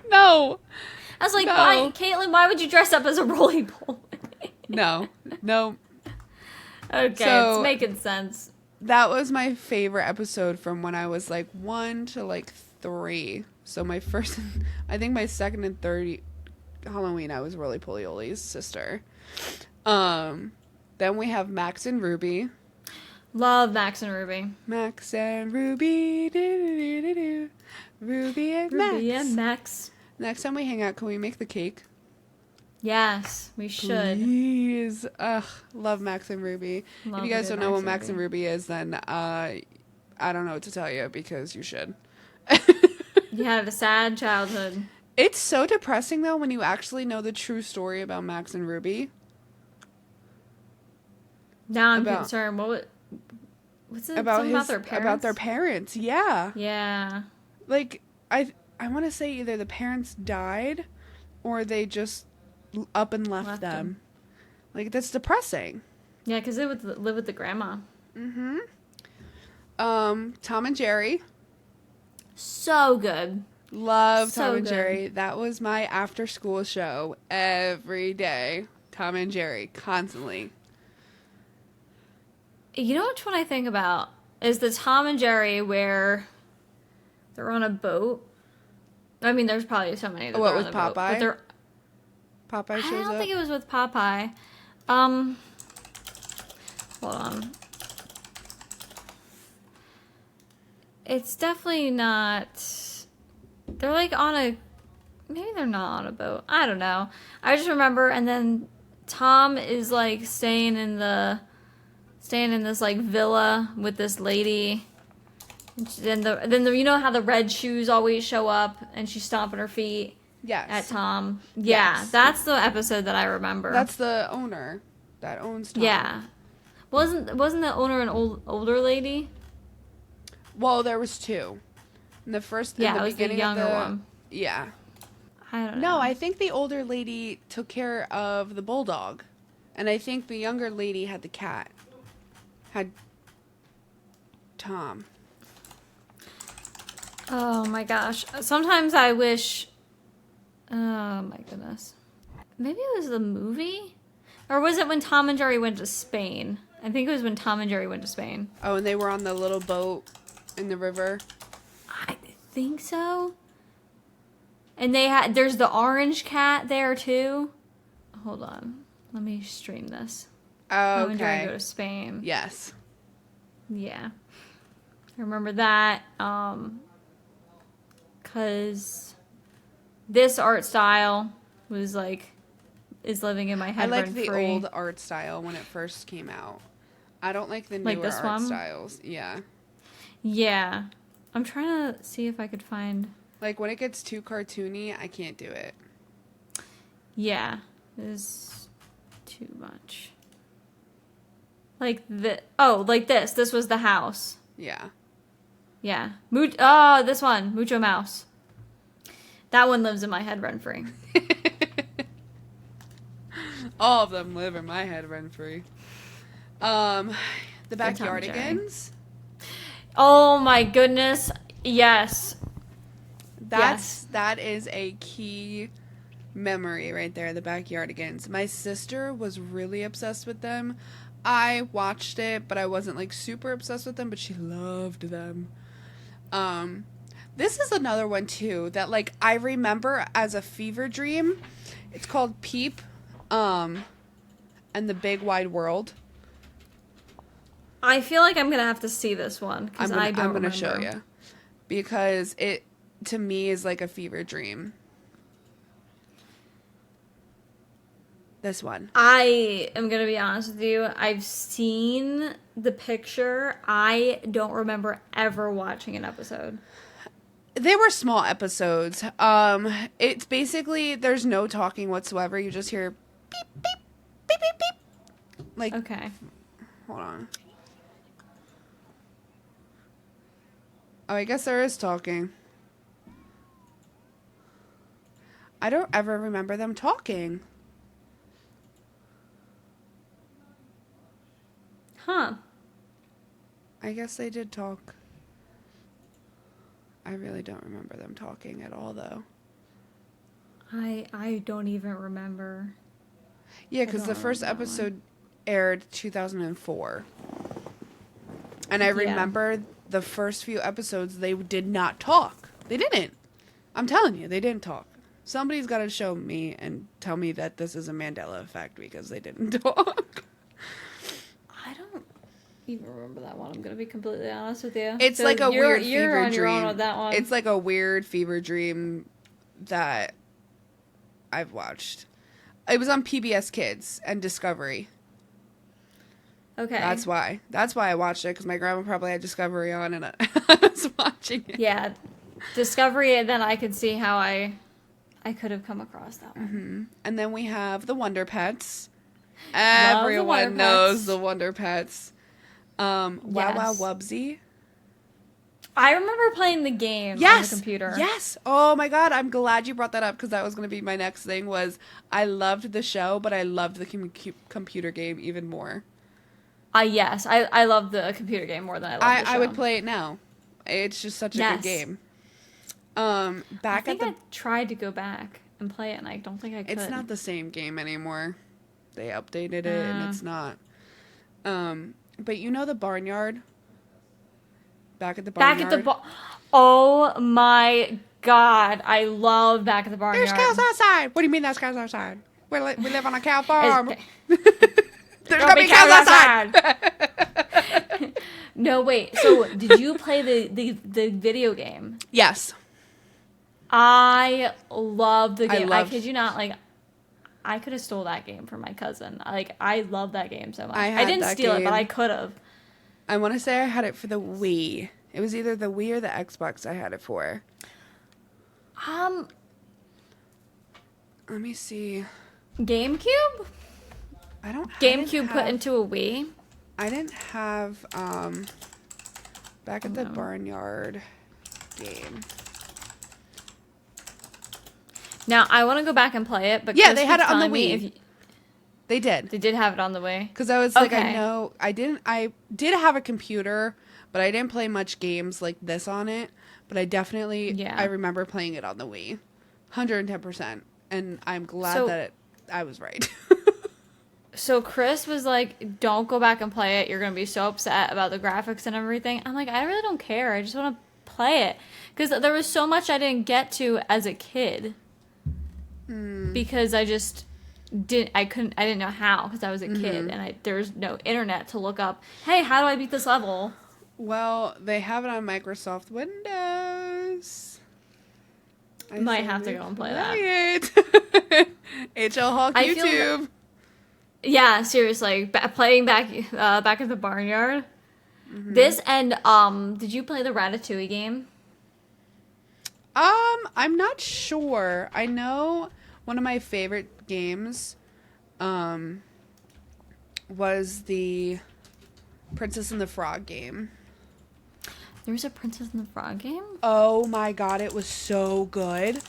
No. I was like, No. why, Caitlin, why would you dress up as a roly poly? No. No. Okay, So- it's making sense. That was my favorite episode from when I was like 1 to like 3. So my first, I think my second and third Halloween, I was Roly Poly Oly's sister. Then we have Max and Ruby. Love Max and Ruby. Max and Ruby, do-do-do-do-do. Ruby and Ruby Max. and Max. Next time we hang out, can we make the cake? Yes, we should. Please. Ugh, love Max and Ruby. Love If you guys a good don't know what Max and Ruby is, then I don't know what to tell you because you should. You had a sad childhood. It's so depressing though when you actually know the true story about Max and Ruby. Now I'm About- concerned. What's it About something about their parents? about their parents. Yeah. Yeah. Like I want to say either the parents died or they just up and left them. Like that's depressing. Yeah, because they would live with the grandma. Mhm. Tom and Jerry. So good. Love So Tom and good. Jerry. That was my after school show every day. Tom and Jerry, constantly. You know which one I think about is the Tom and Jerry where they're on a boat. I mean, there's probably so many that What, they're on with the boat, but Popeye? they're. Popeye I shows don't up. think it was with Popeye. Hold on. It's definitely not. They're like on a. Maybe they're not on a boat. I don't know. I just remember, and then Tom is like staying in this like villa with this lady. And then you know how the red shoes always show up, and she's stomping her feet Yes. at Tom. Yeah, Yes. that's the episode that I remember. That's the owner that owns Tom. Yeah. Wasn't the owner an older lady? Well, there was two. In the first, Yeah, in the it was the beginning younger of the, one. Yeah. I don't know. No, I think the older lady took care of the bulldog. And I think the younger lady had the cat. Had Tom. Oh my gosh. Sometimes I wish. Oh my goodness. Maybe it was the movie? Or was it when Tom and Jerry went to Spain? I think it was when Tom and Jerry went to Spain. Oh, and they were on the little boat in the river. I think so. And there's the orange cat there too. Hold on. Let me stream this. Tom and Jerry go Okay. to Spain. Yes. Yeah. I remember that. Cause this art style was like is living in my head. I liked rent the free. old art style when it first came out. I don't like the Like newer this art one? styles. Yeah. Yeah. I'm trying to see if I could find. Like when it gets too cartoony, I can't do it. Yeah. It is too much. Like like this. This was the house. Yeah. Yeah. Oh, this one. Mucho Mouse. That one lives in my head rent free. All of them live in my head rent free. The Good Tom and Jerry. Backyardigans. Oh my goodness. Yes. That is a key memory right there, the Backyardigans. My sister was really obsessed with them. I watched it, but I wasn't like super obsessed with them, but she loved them. This is another one too that like I remember as a fever dream. It's called Peep and the Big Wide World. I feel like I'm gonna have to see this one because I don't I'm gonna remember. show you because it to me is like a fever dream. This one. I am gonna be honest with you. I've seen the picture. I don't remember ever watching an episode. They were small episodes. It's basically there's no talking whatsoever. You just hear beep beep beep beep beep. Like Okay. hold on. Oh, I guess there is talking. I don't ever remember them talking. Huh. I guess they did talk. I really don't remember them talking at all, though. I don't even remember. Yeah, because the don't first remember that episode aired 2004. And I Yeah. remember the first few episodes, they did not talk. They didn't. I'm telling you, they didn't talk. Somebody's got to show me and tell me that this is a Mandela effect because they didn't talk. I don't even remember that one. I'm gonna be completely honest with you. It's So like a weird you're fever on dream. your own with that one. It's like a weird fever dream that I've watched. It was on PBS Kids and Discovery. Okay. That's why. That's why I watched it, because my grandma probably had Discovery on and I was watching it. Yeah. Discovery, and then I could see how I could have come across that one. And then we have the Wonder Pets. the Everyone Wonder knows Pets. the Wonder Pets. Wow Wow Yes. Wubsy. I remember playing the game Yes. on the computer. Yes. Oh my God. I'm glad you brought that up because that was going to be my next thing was I loved the show, but I loved the computer game even more. Yes, I love the computer game more than I love the show. I would play it now. It's just such a good game. I Back at think the I tried to go back and play it, and I don't think I could. It's not the same game anymore. They updated it, and it's not. But you know the barnyard? Back at the barnyard? Oh my god, I love Back at the Barnyard. There's cows outside! What do you mean there's cows outside? We live on a cow farm. There's gonna be cows outside! No, wait. So, did you play the video game? Yes. I love the game. I kid you not, like, I could have stole that game from my cousin. Like, I love that game so much. I didn't steal it, but I could have. I want to say I had it for the Wii. It was either the Wii or the Xbox I had it for. Let me see. GameCube? GameCube put into a Wii? I didn't have Back at the Barnyard game. Now, I want to go back and play it, but yeah, they had it on the Wii. They did. They did have it on the Wii. Because I was like, I did have a computer, but I didn't play much games like this on it. But I definitely, I remember playing it on the Wii. 110%. And I'm glad that I was right. So Chris was like, don't go back and play it. You're going to be so upset about the graphics and everything. I'm like, I really don't care. I just want to play it. Because there was so much I didn't get to as a kid. Because I just I didn't know how because I was a kid and there was no internet to look up, hey, how do I beat this level? Well, they have it on Microsoft Windows. I might have to go and play that. HL Hawk YouTube. Yeah, seriously. Playing back at the barnyard. This and did you play the Ratatouille game? I'm not sure. I know one of my favorite games was the Princess and the Frog game. There was a Princess and the Frog game? Oh my god, it was so good.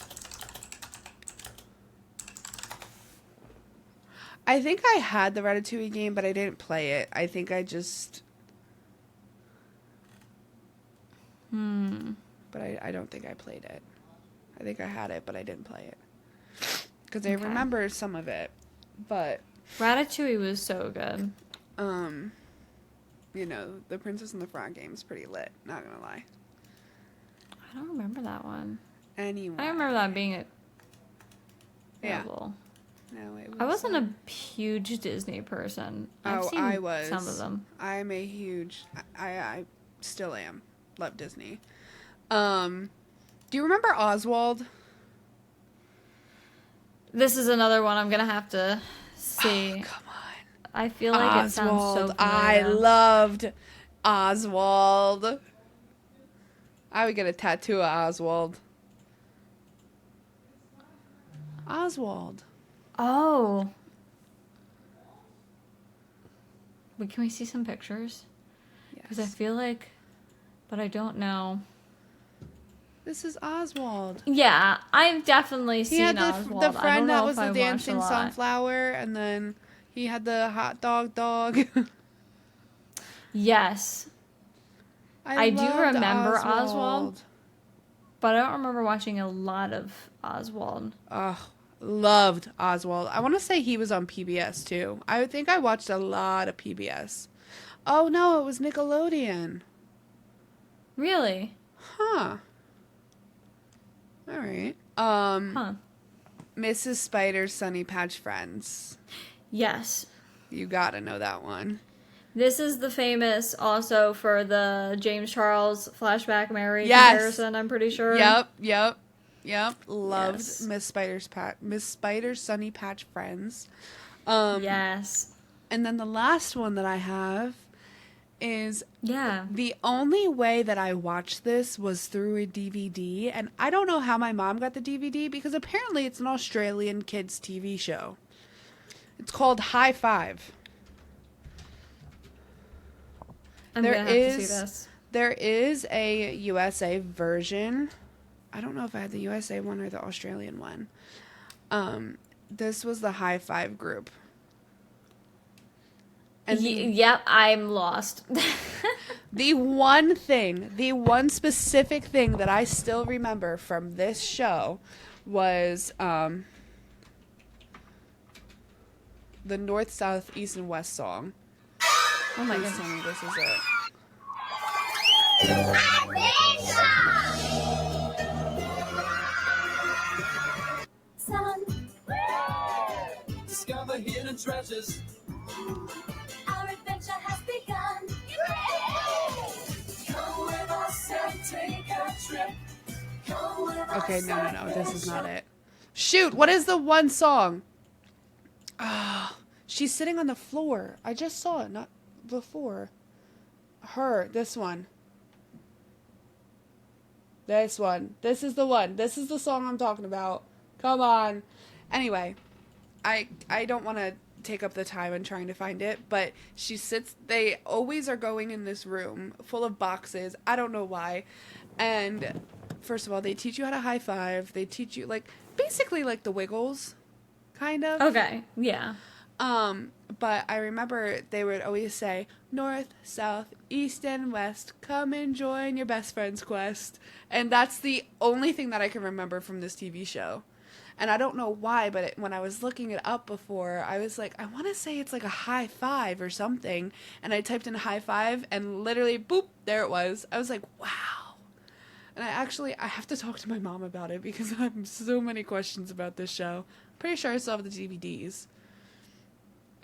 I think I had the Ratatouille game, but I didn't play it. I think I just... But I don't think I played it. I think I had it, but I didn't play it. Because I remember some of it. But... Ratatouille was so good. You know, the Princess and the Frog game is pretty lit. Not gonna lie. I don't remember that one. Anyway. I remember that being available. No, it was. I wasn't a huge Disney person. I was. Some of them. I'm a huge. I still am. Love Disney. Do you remember Oswald? This is another one I'm gonna have to see. Oh, come on. I feel like Oswald. It sounds so familiar. I loved Oswald. I would get a tattoo of Oswald. Oswald. Oh. Wait, can we see some pictures? Because I feel like, but I don't know. This is Oswald. Yeah, I've definitely seen Oswald. The friend that was the dancing sunflower, and then he had the hot dog. Yes. I do remember Oswald, but I don't remember watching a lot of Oswald. Oh, loved Oswald. I want to say he was on PBS too. I think I watched a lot of PBS. Oh no, it was Nickelodeon. Really? Huh. All right. Mrs. Spider's Sunny Patch Friends. Yes. You gotta know that one. This is the famous also for the James Charles flashback Mary comparison, I'm pretty sure. Yep. Loved Miss Spider's Sunny Patch Friends. Yes. And then the last one that I have is the only way that I watched this was through a DVD, and I don't know how my mom got the DVD because apparently it's an Australian kids TV show. It's called High Five. I'm gonna have to see this. There is a USA version. I don't know if I had the USA one or the Australian one. This was the High Five group. And Yep, I'm lost. the one specific thing that I still remember from this show was the North, South, East, and West song. Oh my Please goodness. tell me this is it. Son, discover hidden treasures. Our adventure has begun. Come with us and take a trip. Come with Okay, us no, this is not it. Shoot, what is the one song? Ah, she's sitting on the floor. I just saw it, not before. This one. This one. This is the one. This is the song I'm talking about. Come on. Anyway, I don't want to take up the time in trying to find it, but they always are going in this room full of boxes. I don't know why. And first of all, they teach you how to high five. They teach you basically like the Wiggles, kind of. Okay, yeah. But I remember they would always say, North, South, East, and West, come and join your best friend's quest. And that's the only thing that I can remember from this TV show. And I don't know why, but when I was looking it up before, I was like, I want to say it's like a high five or something. And I typed in high five, and literally, boop, there it was. I was like, wow. And I have to talk to my mom about it because I have so many questions about this show. Pretty sure I still have the DVDs.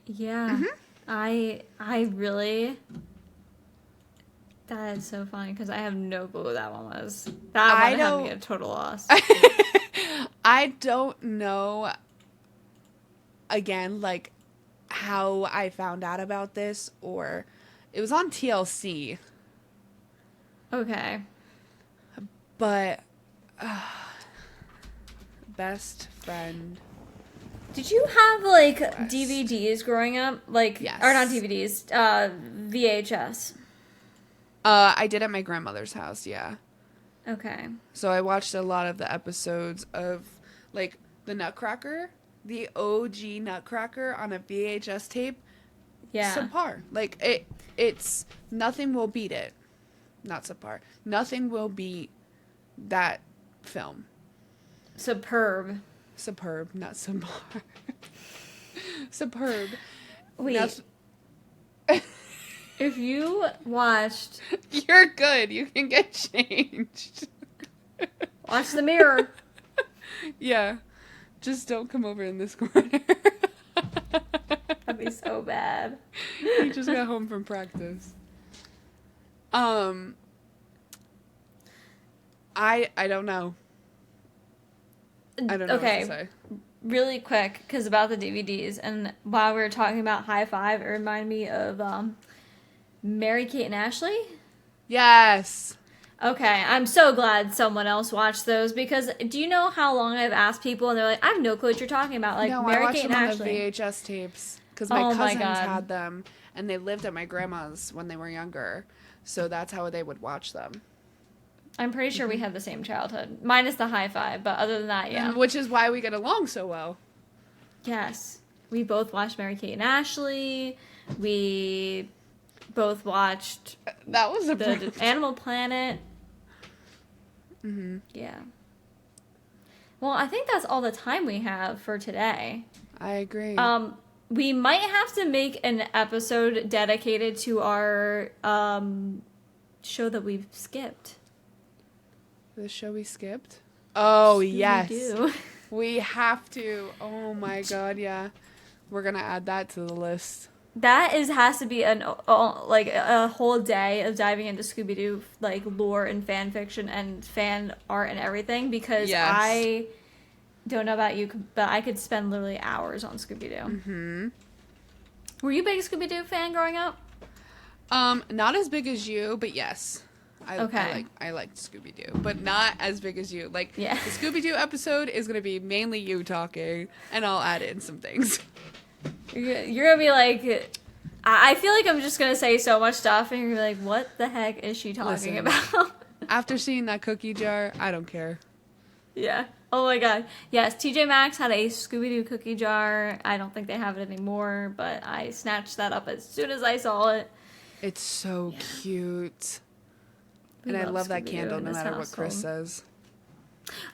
Yeah. Mm-hmm. I really... That is so funny because I have no clue what that one was. That one had me at a total loss. I don't know, again, how I found out about this, or it was on TLC. Okay. But, best friend. Did you have, DVDs growing up? Yes. Or not DVDs, VHS. I did at my grandmother's house, yeah. Okay. So I watched a lot of the episodes of, the Nutcracker, the OG Nutcracker on a VHS tape. Yeah. Subpar. It's nothing will beat it. Not subpar. Nothing will beat that film. Superb, not subpar. Superb. Wait. If you watched... You're good. You can get changed. Watch the mirror. Yeah. Just don't come over in this corner. That'd be so bad. He just got home from practice. I don't know. I don't know what to say. Really quick, because about the DVDs, and while we were talking about High Five, it reminded me of Mary-Kate and Ashley. Yes. Okay, I'm so glad someone else watched those, because do you know how long I've asked people, and they're like, I have no clue what you're talking about, No, I watched them on the VHS tapes, because my cousins had them, and they lived at my grandma's when they were younger, so that's how they would watch them. I'm pretty sure we had the same childhood, minus the High Five, but other than that, yeah. Which is why we get along so well. Yes. We both watched Mary-Kate and Ashley. We both watched that was the Animal Planet. Mm-hmm. Yeah. Well, I think that's all the time we have for today. I agree. We might have to make an episode dedicated to our show that we've skipped. The show we skipped? Oh, yes. We do. We have to. Oh my god, yeah. We're gonna add that to the list. That has to be a whole day of diving into Scooby-Doo lore and fan fiction and fan art and everything, because yes. I don't know about you, but I could spend literally hours on Scooby-Doo. Mm-hmm. Were you a big Scooby-Doo fan growing up? Not as big as you, but yes. Okay. I liked Scooby-Doo, but not as big as you. Yeah. The Scooby-Doo episode is going to be mainly you talking, and I'll add in some things. You're going to be like... I feel like I'm just going to say so much stuff, and you're going to be like, what the heck is she talking about? After seeing that cookie jar, I don't care. Yeah. Oh my god. Yes, TJ Maxx had a Scooby-Doo cookie jar. I don't think they have it anymore, but I snatched that up as soon as I saw it. It's so Yeah. cute. We And I love love that Scooby-Doo candle in no this matter what Chris household. says.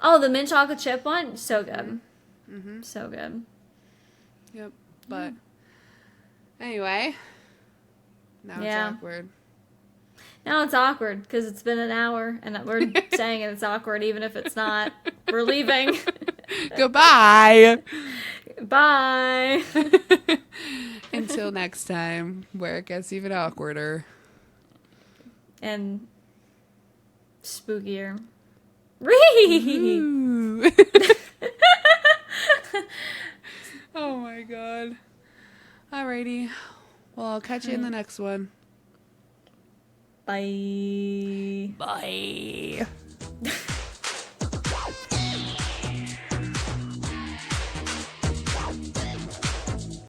Oh, the mint chocolate chip one? So good. Mm-hmm. So good. Yep. But anyway, now it's Yeah. awkward. Now it's awkward because it's been an hour and we're saying it's awkward even if it's not. We're leaving. Goodbye. Bye. Until next time, where it gets even awkwarder. And spookier. Ree! Ooh. Oh my god. Alrighty. Well, I'll catch you in the next one. Bye. Bye.